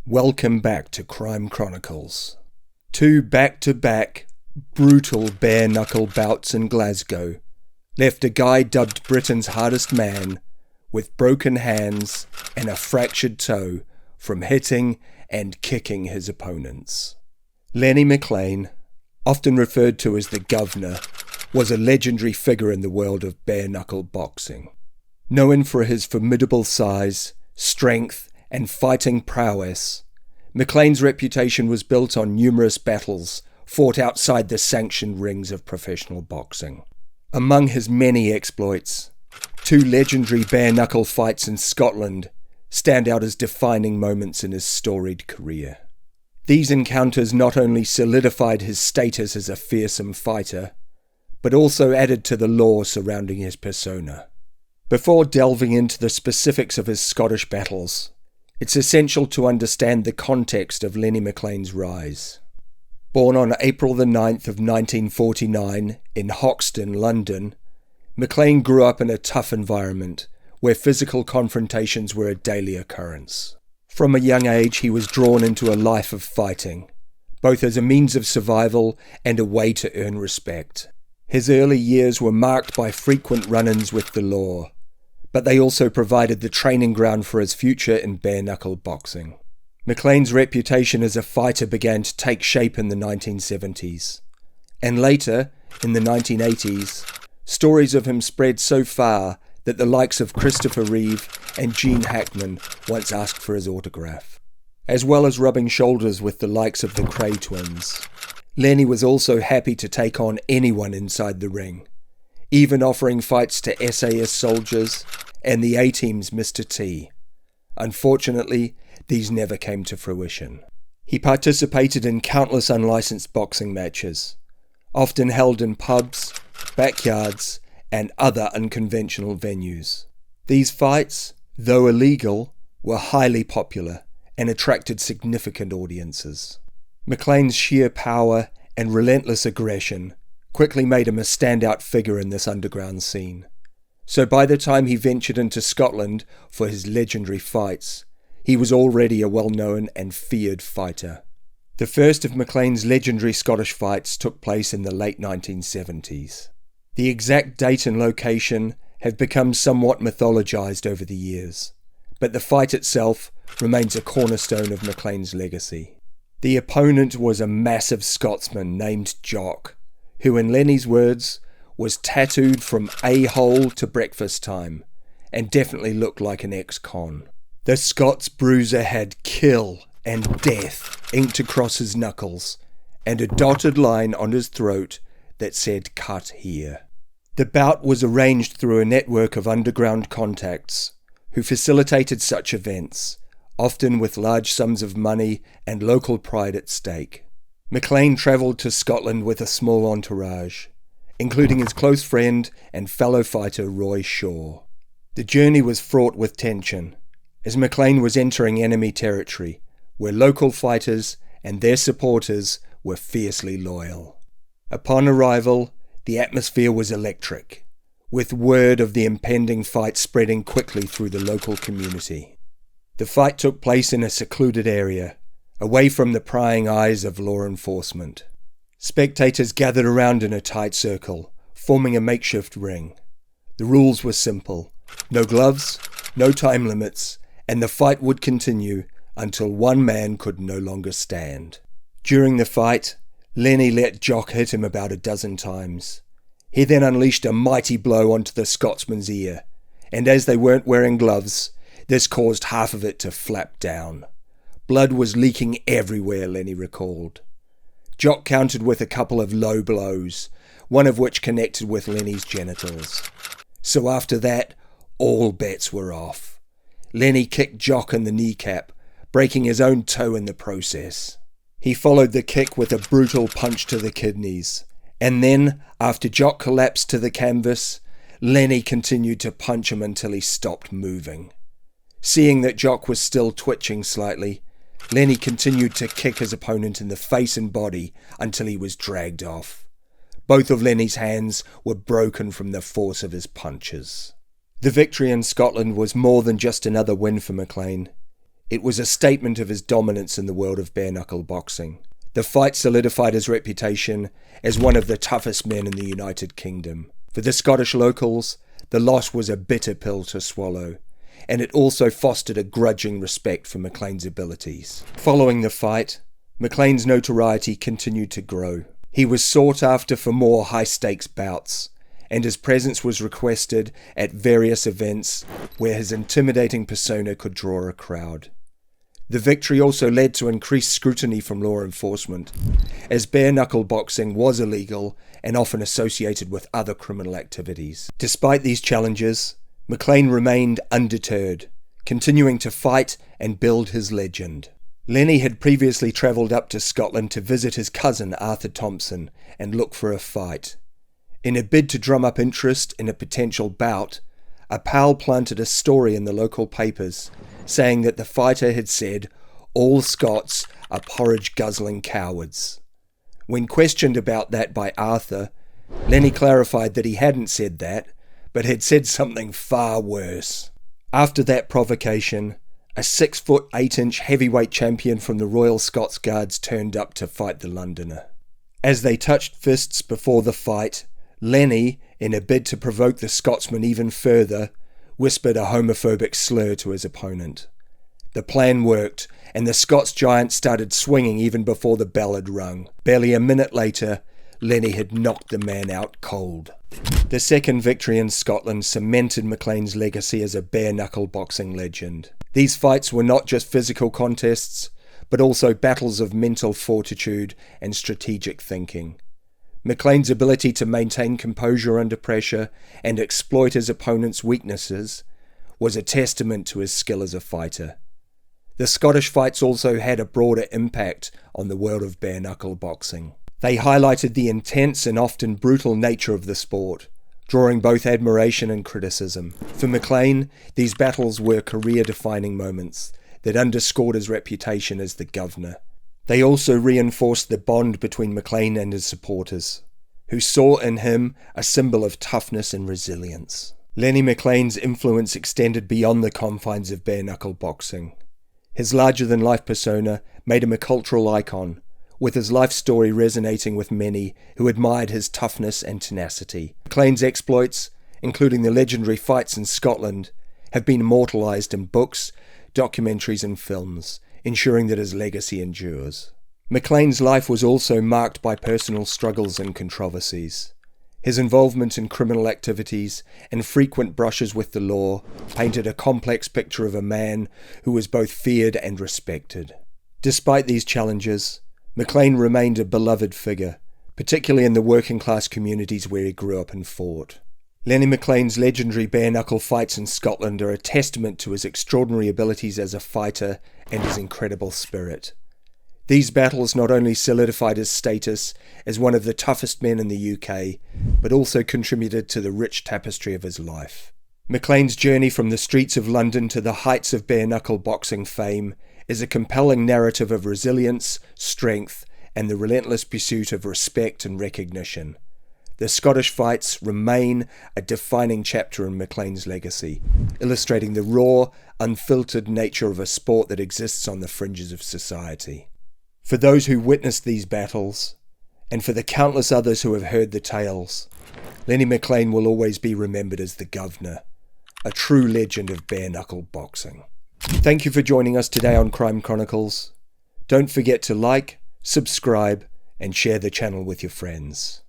Welcome back to Crime Chronicles. Two back-to-back, brutal bare-knuckle bouts in Glasgow left a guy dubbed Britain's hardest man with broken hands and a fractured toe from hitting and kicking his opponents. Lenny McLean, often referred to as the Guv'nor, was a legendary figure in the world of bare-knuckle boxing. Known for his formidable size, strength, and fighting prowess, McLean's reputation was built on numerous battles fought outside the sanctioned rings of professional boxing. Among his many exploits, two legendary bare-knuckle fights in Scotland stand out as defining moments in his storied career. These encounters not only solidified his status as a fearsome fighter, but also added to the lore surrounding his persona. Before delving into the specifics of his Scottish battles, it's essential to understand the context of Lenny McLean's rise. Born on April the 9th of 1949 in Hoxton, London, McLean grew up in a tough environment where physical confrontations were a daily occurrence. From a young age, he was drawn into a life of fighting, both as a means of survival and a way to earn respect. His early years were marked by frequent run-ins with the law, but they also provided the training ground for his future in bare-knuckle boxing. McLean's reputation as a fighter began to take shape in the 1970s, and later, in the 1980s, stories of him spread so far that the likes of Christopher Reeve and Gene Hackman once asked for his autograph. As well as rubbing shoulders with the likes of the Kray twins, Lenny was also happy to take on anyone inside the ring, even offering fights to SAS soldiers and the A-Team's Mr. T. Unfortunately, these never came to fruition. He participated in countless unlicensed boxing matches, often held in pubs, backyards, and other unconventional venues. These fights, though illegal, were highly popular and attracted significant audiences. McLean's sheer power and relentless aggression quickly made him a standout figure in this underground scene. So by the time he ventured into Scotland for his legendary fights, he was already a well-known and feared fighter. The first of McLean's legendary Scottish fights took place in the late 1970s. The exact date and location have become somewhat mythologized over the years, but the fight itself remains a cornerstone of McLean's legacy. The opponent was a massive Scotsman named Jock, who in Lenny's words was tattooed from a-hole to breakfast time, and definitely looked like an ex-con. The Scots bruiser had kill and death inked across his knuckles, and a dotted line on his throat that said "cut here." The bout was arranged through a network of underground contacts, who facilitated such events, often with large sums of money and local pride at stake. McLean travelled to Scotland with a small entourage, including his close friend and fellow fighter Roy Shaw. The journey was fraught with tension, as McLean was entering enemy territory, where local fighters and their supporters were fiercely loyal. Upon arrival, the atmosphere was electric, with word of the impending fight spreading quickly through the local community. The fight took place in a secluded area, away from the prying eyes of law enforcement. Spectators gathered around in a tight circle, forming a makeshift ring. The rules were simple: no gloves, no time limits, and the fight would continue until one man could no longer stand. During the fight, Lenny let Jock hit him about a dozen times. He then unleashed a mighty blow onto the Scotsman's ear, and as they weren't wearing gloves, this caused half of it to flap down. Blood was leaking everywhere, Lenny recalled. Jock countered with a couple of low blows, one of which connected with Lenny's genitals. So after that, all bets were off. Lenny kicked Jock in the kneecap, breaking his own toe in the process. He followed the kick with a brutal punch to the kidneys, and then, after Jock collapsed to the canvas, Lenny continued to punch him until he stopped moving. Seeing that Jock was still twitching slightly, Lenny continued to kick his opponent in the face and body until he was dragged off. Both of Lenny's hands were broken from the force of his punches. The victory in Scotland was more than just another win for McLean. It was a statement of his dominance in the world of bare-knuckle boxing. The fight solidified his reputation as one of the toughest men in the United Kingdom. For the Scottish locals, the loss was a bitter pill to swallow, and it also fostered a grudging respect for McLean's abilities. Following the fight, McLean's notoriety continued to grow. He was sought after for more high-stakes bouts, and his presence was requested at various events where his intimidating persona could draw a crowd. The victory also led to increased scrutiny from law enforcement, as bare-knuckle boxing was illegal and often associated with other criminal activities. Despite these challenges, McLean remained undeterred, continuing to fight and build his legend. Lenny had previously travelled up to Scotland to visit his cousin Arthur Thompson and look for a fight. In a bid to drum up interest in a potential bout, a pal planted a story in the local papers saying that the fighter had said, "All Scots are porridge-guzzling cowards." When questioned about that by Arthur, Lenny clarified that he hadn't said that, but had said something far worse. After that provocation, a 6-foot 8-inch heavyweight champion from the Royal Scots Guards turned up to fight the Londoner. As they touched fists before the fight, Lenny, in a bid to provoke the Scotsman even further, whispered a homophobic slur to his opponent. The plan worked, and the Scots giant started swinging even before the bell had rung. Barely a minute later, Lenny had knocked the man out cold. The second victory in Scotland cemented McLean's legacy as a bare-knuckle boxing legend. These fights were not just physical contests, but also battles of mental fortitude and strategic thinking. McLean's ability to maintain composure under pressure and exploit his opponent's weaknesses was a testament to his skill as a fighter. The Scottish fights also had a broader impact on the world of bare-knuckle boxing. They highlighted the intense and often brutal nature of the sport, drawing both admiration and criticism. For McLean, these battles were career-defining moments that underscored his reputation as the Guv'nor. They also reinforced the bond between McLean and his supporters, who saw in him a symbol of toughness and resilience. Lenny McLean's influence extended beyond the confines of bare-knuckle boxing. His larger-than-life persona made him a cultural icon, with his life story resonating with many who admired his toughness and tenacity. McLean's exploits, including the legendary fights in Scotland, have been immortalised in books, documentaries and films, ensuring that his legacy endures. McLean's life was also marked by personal struggles and controversies. His involvement in criminal activities and frequent brushes with the law painted a complex picture of a man who was both feared and respected. Despite these challenges, McLean remained a beloved figure, particularly in the working-class communities where he grew up and fought. Lenny McLean's legendary bare-knuckle fights in Scotland are a testament to his extraordinary abilities as a fighter and his incredible spirit. These battles not only solidified his status as one of the toughest men in the UK, but also contributed to the rich tapestry of his life. McLean's journey from the streets of London to the heights of bare-knuckle boxing fame is a compelling narrative of resilience, strength, and the relentless pursuit of respect and recognition. The Scottish fights remain a defining chapter in McLean's legacy, illustrating the raw, unfiltered nature of a sport that exists on the fringes of society. For those who witnessed these battles, and for the countless others who have heard the tales, Lenny McLean will always be remembered as the Guv'nor, a true legend of bare-knuckle boxing. Thank you for joining us today on Crime Chronicles. Don't forget to like, subscribe, and share the channel with your friends.